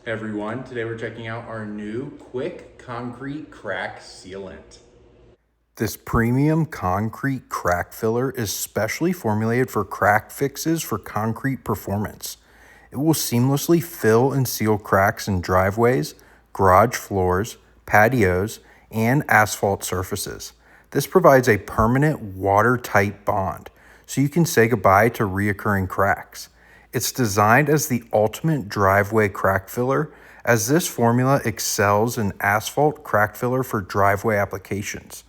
Hey everyone, today we're checking out our new quick concrete crack sealant. This premium concrete crack filler is specially formulated for crack fixes for concrete performance. It will seamlessly fill and seal cracks in driveways, garage floors, patios, and asphalt surfaces. This provides a permanent watertight bond, so you can say goodbye to reoccurring cracks. It's designed as the ultimate driveway crack filler, as this formula excels in asphalt crack filler for driveway applications.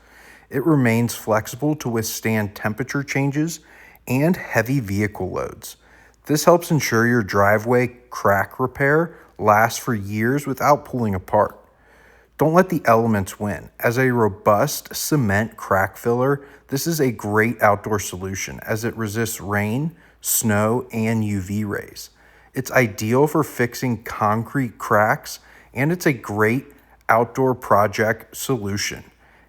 It remains flexible to withstand temperature changes and heavy vehicle loads. This helps ensure your driveway crack repair lasts for years without pulling apart. Don't let the elements win. As a robust cement crack filler, this is a great outdoor solution as it resists rain, snow, and UV rays. It's ideal for fixing concrete cracks, and it's a great outdoor project solution.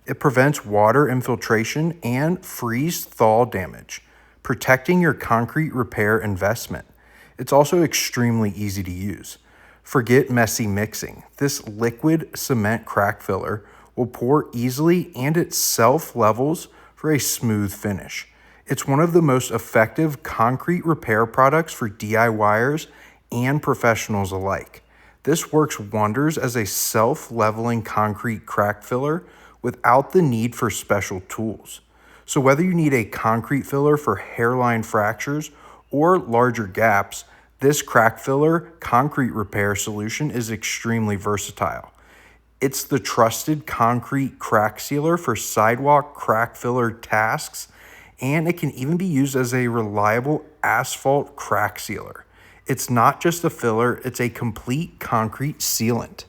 It prevents water infiltration and freeze-thaw damage, protecting your concrete repair investment. It's also extremely easy to use. Forget messy mixing. This liquid cement crack filler will pour easily and it self-levels for a smooth finish. It's one of the most effective concrete repair products for DIYers and professionals alike. This works wonders as a self-leveling concrete crack filler without the need for special tools. So whether you need a concrete filler for hairline fractures or larger gaps, this crack filler concrete repair solution is extremely versatile. It's the trusted concrete crack sealer for sidewalk crack filler tasks, and it can even be used as a reliable asphalt crack sealer. It's not just a filler, it's a complete concrete sealant.